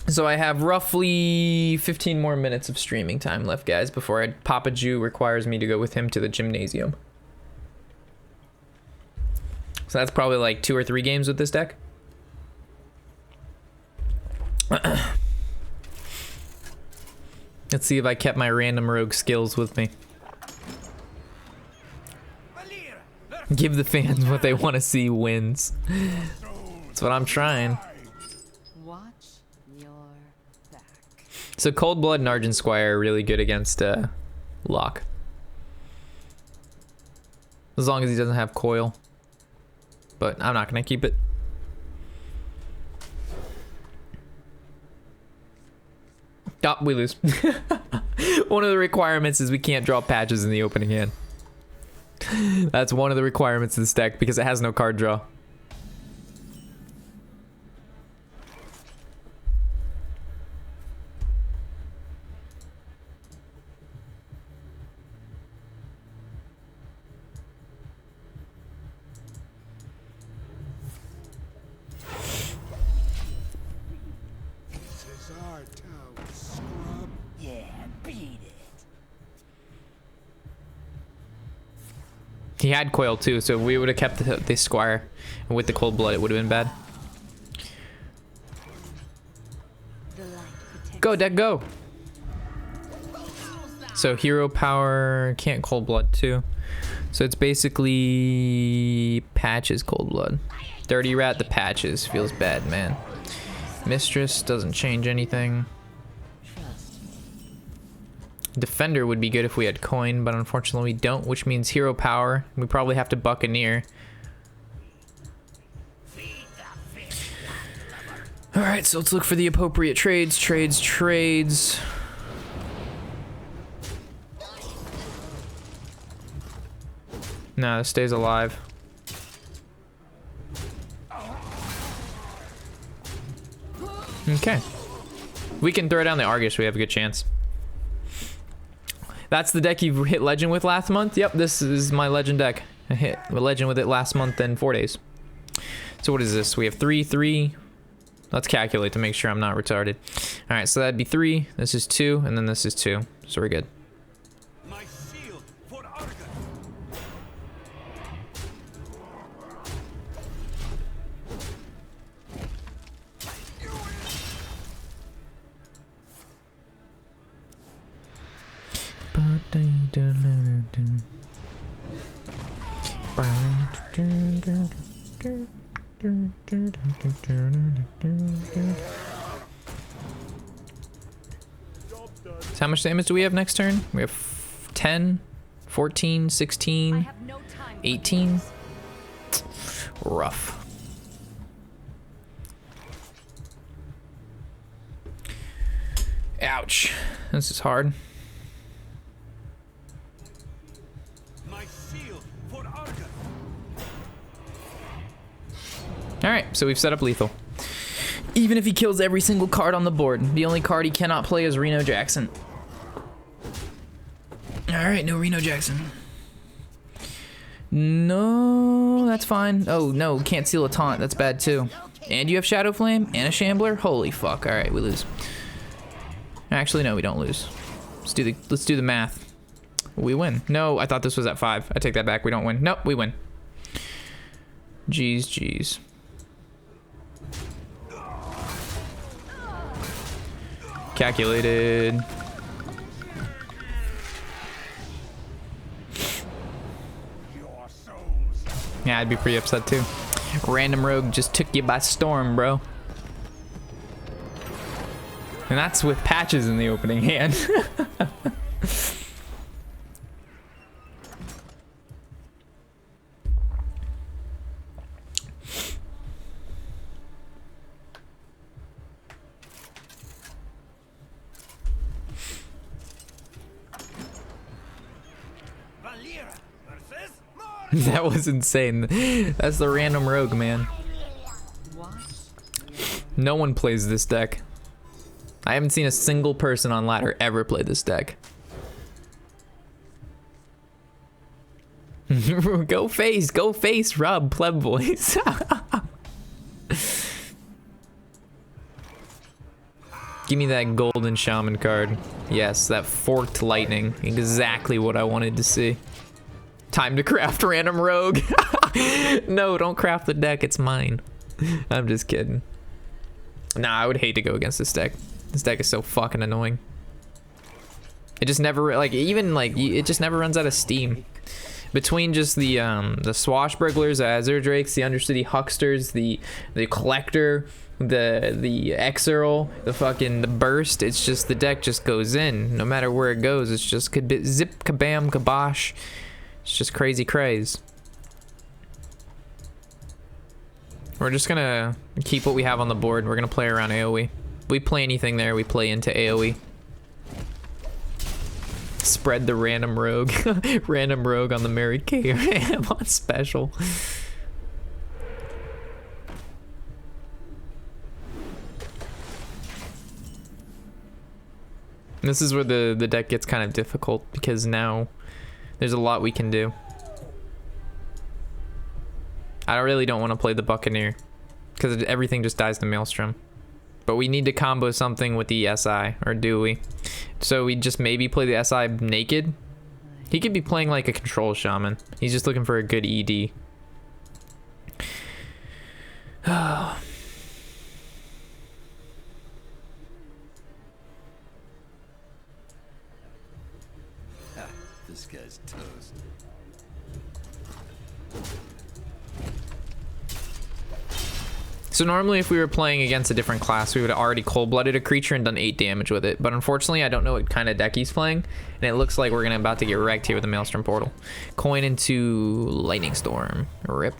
So I have roughly 15 more minutes of streaming time left, guys, before Papa Jew requires me to go with him to the gymnasium. So that's probably like 2 or 3 games with this deck. Let's see if I kept my random rogue skills with me. Give the fans what they want to see wins. That's what I'm trying. So Cold Blood and Argent Squire are really good against Locke. As long as he doesn't have Coil. But I'm not going to keep it. Oh, we lose. One of the requirements is we can't draw patches in the opening hand. That's one of the requirements of this deck because it has no card draw. He had Coil too, so if we would have kept the Squire with the Cold Blood, it would have been bad. Go, deck, go! So Hero Power, can't Cold Blood too. So it's basically Patches Cold Blood. Dirty Rat, the Patches, feels bad, man. Mistress doesn't change anything. Defender would be good if we had coin, but unfortunately we don't, which means Hero Power. We probably have to Buccaneer. Alright, so let's look for the appropriate trades. Trades. Nah, this stays alive. Okay. We can throw down the Argus, we have a good chance. That's the deck you hit Legend with last month? Yep, this is my Legend deck. I hit Legend with it last month in 4 days. So what is this? We have 3, 3. Let's calculate to make sure I'm not retarded. All right, so that'd be 3. This is 2, and then this is 2. So we're good. My shield for Argus. So how much damage do we have next turn? We have 10, 14, 16, 18. Rough. Ouch. This is hard. Alright, so we've set up lethal. Even if he kills every single card on the board, the only card he cannot play is Reno Jackson. Alright, no Reno Jackson. No, that's fine. Oh, no, can't seal a taunt. That's bad, too. And you have Shadow Flame and a Shambler? Holy fuck. Alright, we lose. Actually, no, we don't lose. Let's do the math. We win. No, I thought this was at 5. I take that back. We don't win. Nope, we win. Jeez. Calculated. Yeah, I'd be pretty upset too. Random rogue just took you by storm, bro. And that's with patches in the opening hand. That was insane. That's the random rogue, man. No one plays this deck. I haven't seen a single person on ladder ever play this deck. Go face, Rob, pleb boys. Give me that golden shaman card. Yes, that forked lightning. Exactly what I wanted to see. Time to craft random rogue. No, don't craft the deck. It's mine. I'm just kidding. Nah, I would hate to go against this deck. This deck is so fucking annoying. It just never, like, even, like, it just never runs out of steam. Between just the Swashbucklers, the Azure Drakes, the Undercity Hucksters, the Collector, the Exeral, the Burst, it's just, the deck just goes in. No matter where it goes, it's just zip, kabam, kabosh. It's just crazy craze. We're just gonna keep what we have on the board. We're gonna play around AoE. If we play anything there, we play into AoE. Spread the random rogue. Random rogue on the Mary Kay on special. This is where the deck gets kind of difficult because now there's a lot we can do. I really don't want to play the Buccaneer because everything just dies to Maelstrom. But we need to combo something with the SI, or do we? So we just maybe play the SI naked? He could be playing like a control shaman. He's just looking for a good ED. This guy's toast. So normally if we were playing against a different class, we would have already cold-blooded a creature and done 8 damage with it. But unfortunately, I don't know what kind of deck he's playing. And it looks like we're about to get wrecked here with the Maelstrom Portal. Coin into Lightning Storm. Rip.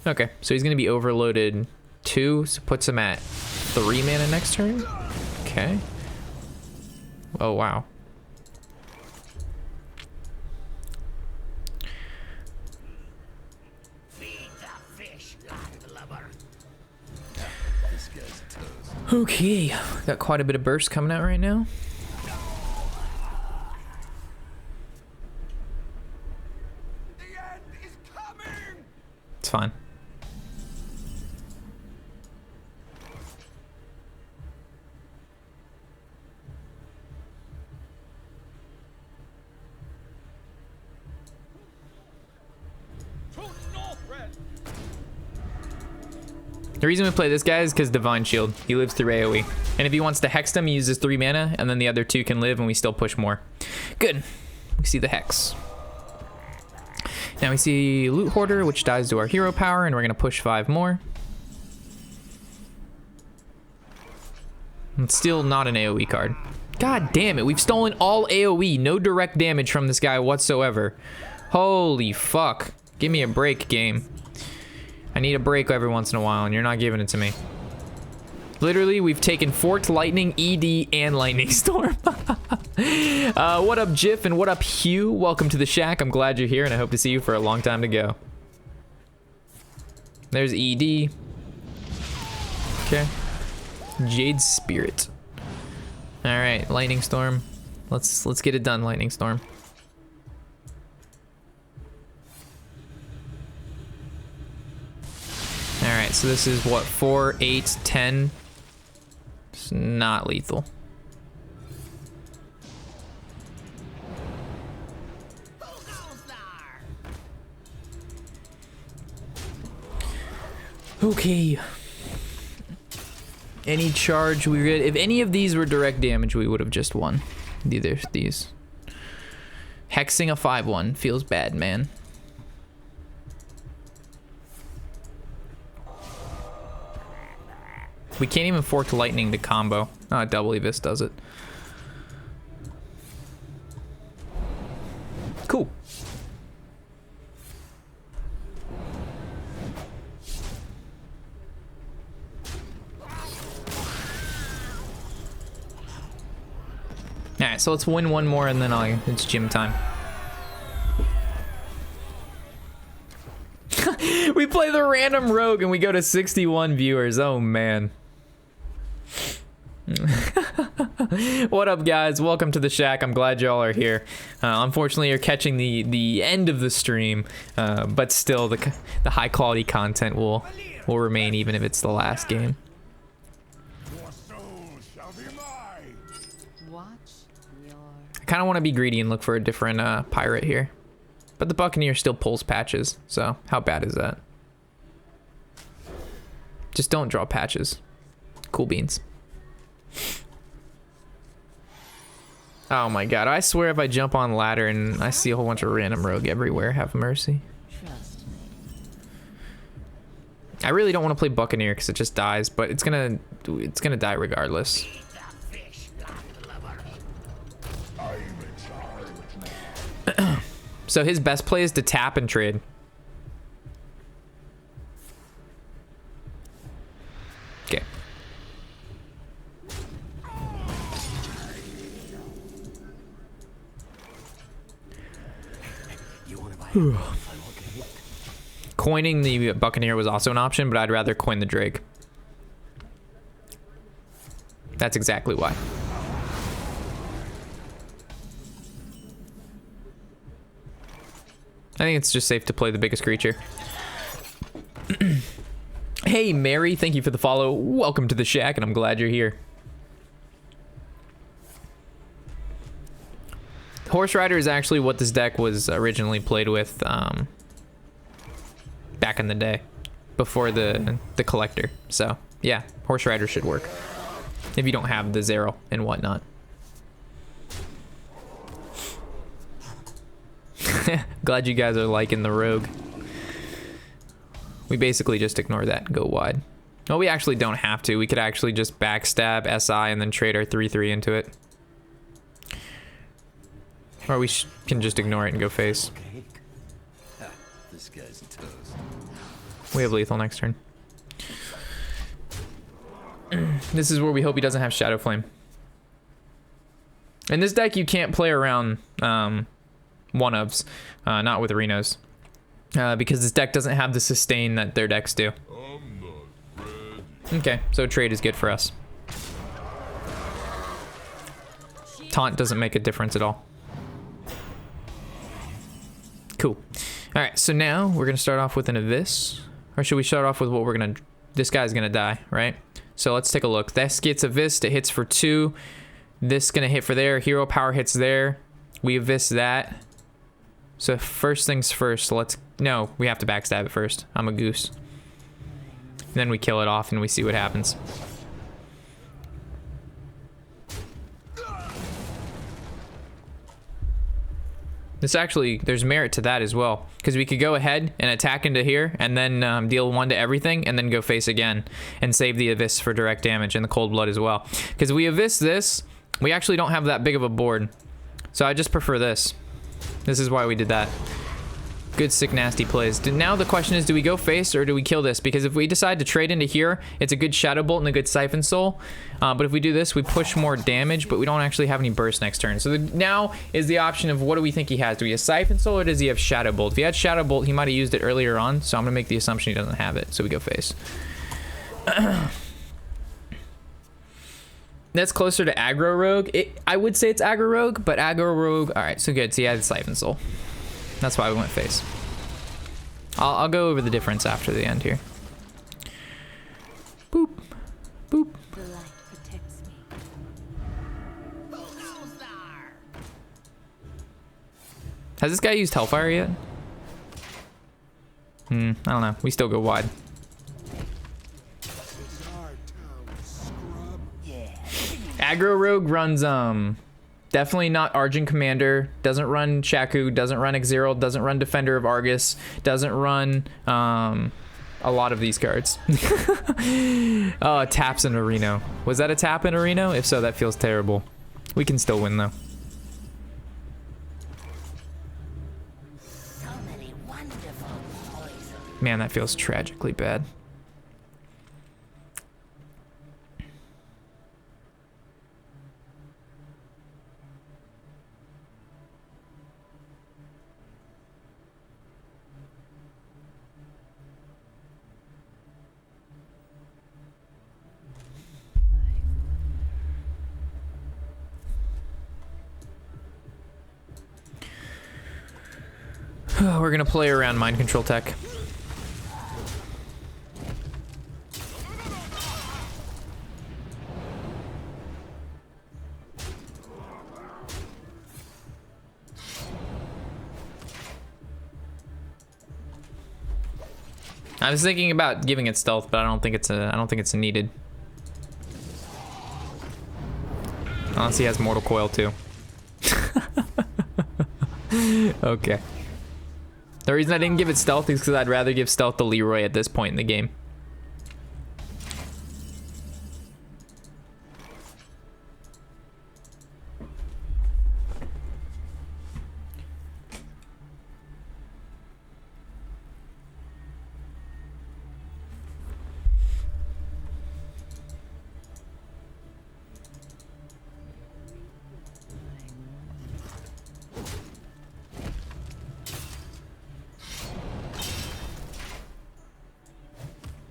Okay, so he's going to be overloaded 2, so puts him at 3 mana next turn. Okay. Oh, wow. Okay, got quite a bit of burst coming out right now. The end is coming. It's fine. The reason we play this guy is because Divine Shield. He lives through AoE. And if he wants to Hex them, he uses 3 mana, and then the other 2 can live, and we still push more. Good. We see the Hex. Now we see Loot Hoarder, which dies to our hero power, and we're going to push 5 more. It's still not an AoE card. God damn it, we've stolen all AoE. No direct damage from this guy whatsoever. Holy fuck. Give me a break, game. I need a break every once in a while, and you're not giving it to me. Literally, we've taken Forked Lightning, ED, and Lightning Storm. What up, Jiff, and what up, Hugh? Welcome to the Shack. I'm glad you're here, and I hope to see you for a long time to go. There's ED. Okay. Jade Spirit. All right, Lightning Storm. Let's get it done, Lightning Storm. Alright, so this is what, 4, 8, 10. It's not lethal. Okay. Any charge we get. If any of these were direct damage, we would have just won. Either these. Hexing a 5/1 feels bad, man. We can't even fork lightning to combo. Double Evis does it. Cool. Alright, so let's win one more and then it's gym time. We play the random rogue and we go to 61 viewers. Oh man. What up, guys? Welcome to the Shack. I'm glad y'all are here. Unfortunately, you're catching the end of the stream, but still, the high quality content will remain even if it's the last game. soul shall be mine. Watch your I kind of want to be greedy and look for a different pirate here. But the Buccaneer still pulls patches, so how bad is that? Just don't draw patches. Cool beans. Oh my god, I swear if I jump on ladder and I see a whole bunch of random rogue everywhere, have mercy. trust me. I really don't want to play Buccaneer because it just dies, but it's gonna die regardless. So his best play is to tap and trade. Okay. Coining the Buccaneer was also an option, but I'd rather coin the Drake. That's exactly why. I think it's just safe to play the biggest creature. Hey, Mary, thank you for the follow. Welcome to the shack, and I'm glad you're here. Horse Rider is actually what this deck was originally played with back in the day, before the collector. So, yeah, Horse Rider should work if you don't have the Zero and whatnot. Glad you guys are liking the rogue. We basically just ignore that and go wide. Well, we actually don't have to. We could actually just backstab SI and then trade our 3/3 into it. Or we can just ignore it and go face. This guy's toast. We have lethal next turn. This is where we hope he doesn't have Shadow Flame. In this deck, you can't play around one-ofs, not with Renos, because this deck doesn't have the sustain that their decks do. Okay, so trade is good for us. Taunt doesn't make a difference at all. Cool. All right, so now we're gonna start off with an Abyss, or should we start off with what we're gonna? This guy's gonna die, right? So let's take a look. This gets Abyss. It hits for 2. This gonna hit for there. Hero power hits there. We Abyss that. So first things first. No, we have to backstab it first. I'm a goose. And then we kill it off and we see what happens. This actually, there's merit to that as well, because we could go ahead and attack into here and then deal 1 to everything and then go face again and save the Abyss for direct damage and the Cold Blood as well. Because we Abyss this, we actually don't have that big of a board. So I just prefer this. This is why we did that. Good, sick, nasty plays. Now the question is, do we go face or do we kill this? Because if we decide to trade into here, it's a good Shadow Bolt and a good Siphon Soul. But if we do this, we push more damage, but we don't actually have any burst next turn. So now is the option of what do we think he has? Do we have Siphon Soul or does he have Shadow Bolt? If he had Shadow Bolt, he might have used it earlier on. So I'm going to make the assumption he doesn't have it. So we go face. That's closer to Aggro Rogue. I would say it's Aggro Rogue, but Aggro Rogue... Alright, so good. So he had Siphon Soul. That's why we went face. I'll go over the difference after the end here. Boop. Boop. The light protects me. Has this guy used Hellfire yet? I don't know. We still go wide. Aggro Rogue runs definitely not Argent Commander, doesn't run Shaku, doesn't run Xerael, doesn't run Defender of Argus, doesn't run a lot of these cards. Oh, taps in Reno. Was that a tap in Reno? If so, that feels terrible. We can still win though. So many wonderful poisons. Man, that feels tragically bad. We're gonna play around mind control tech. I was thinking about giving it stealth, but I don't think it's needed. Unless he has Mortal Coil too. Okay. The reason I didn't give it stealth is because I'd rather give stealth to Leroy at this point in the game.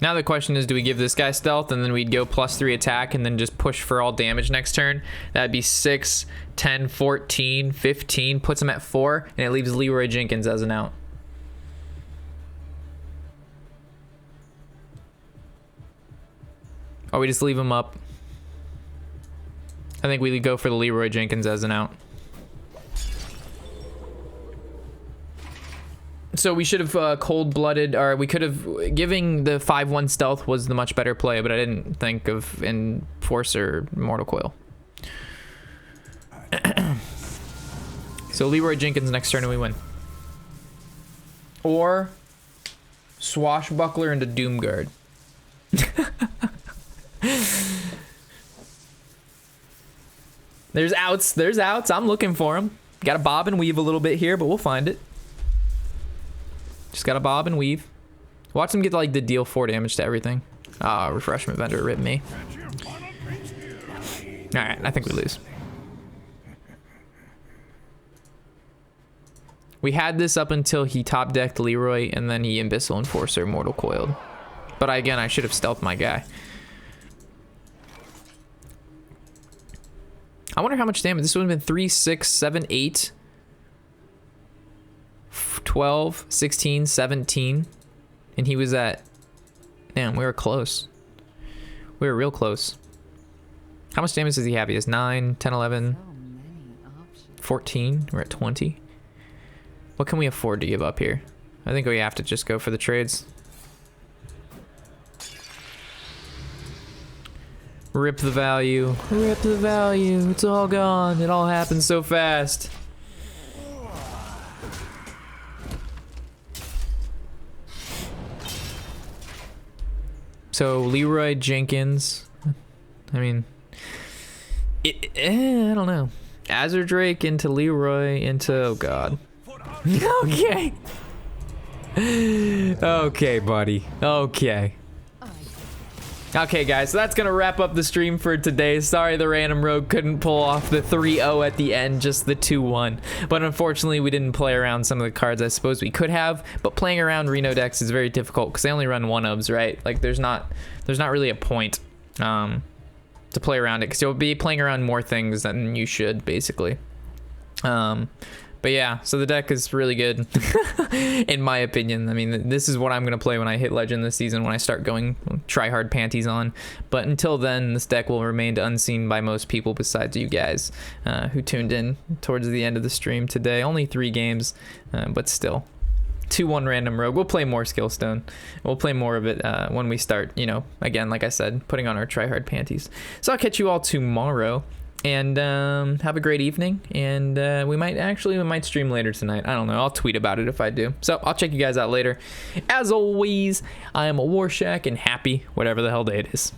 Now the question is, do we give this guy stealth and then we'd go +3 attack and then just push for all damage next turn? That'd be 6, 10, 14, 15, puts him at 4, and it leaves Leroy Jenkins as an out. Or we just leave him up. I think we go for the Leroy Jenkins as an out. So we should have cold-blooded, or we could have, giving the 5-1 stealth was the much better play, but I didn't think of Enforcer Mortal Coil. So Leroy Jenkins next turn and we win. Or Swashbuckler into Doomguard. There's outs. I'm looking for them. Got to bob and weave a little bit here, but we'll find it. Just gotta bob and weave. Watch them get like the deal 4 damage to everything. Ah, refreshment vendor ripped me. Alright, I think we lose. We had this up until he top decked Leroy and then he Abyssal Enforcer Mortal Coiled. But again, I should have stealthed my guy. I wonder how much damage. This would have been 3, 6, 7, 8. 12, 16, 17, and he was at, damn, we were close. We were real close. How much damage does he have? He has 9, 10, 11, 14. We're at 20. What can we afford to give up here? I think we have to just go for the trades. Rip the value. Rip the value. It's all gone. It all happened so fast. So Leroy Jenkins, I mean, I don't know. Azure Drake into Leroy into, oh god. Okay. Okay, buddy. Okay. Okay, guys, so that's gonna wrap up the stream for today. Sorry the random rogue couldn't pull off the 3-0 at the end, just the 2-1. But unfortunately, we didn't play around some of the cards I suppose we could have. But playing around Reno decks is very difficult because they only run 1-ofs, right? Like, there's not really a point to play around it because you'll be playing around more things than you should, basically. But yeah, so the deck is really good, in my opinion. I mean, this is what I'm going to play when I hit Legend this season, when I start going try-hard panties on. But until then, this deck will remain unseen by most people besides you guys who tuned in towards the end of the stream today. Only 3 games, but still. 2-1 random rogue. We'll play more Skillstone. We'll play more of it when we start, you know, again, like I said, putting on our try-hard panties. So I'll catch you all tomorrow. And have a great evening, and we might stream later tonight. I don't know. I'll tweet about it if I do. So I'll check you guys out later. As always, I am a Warshack and happy whatever the hell day it is.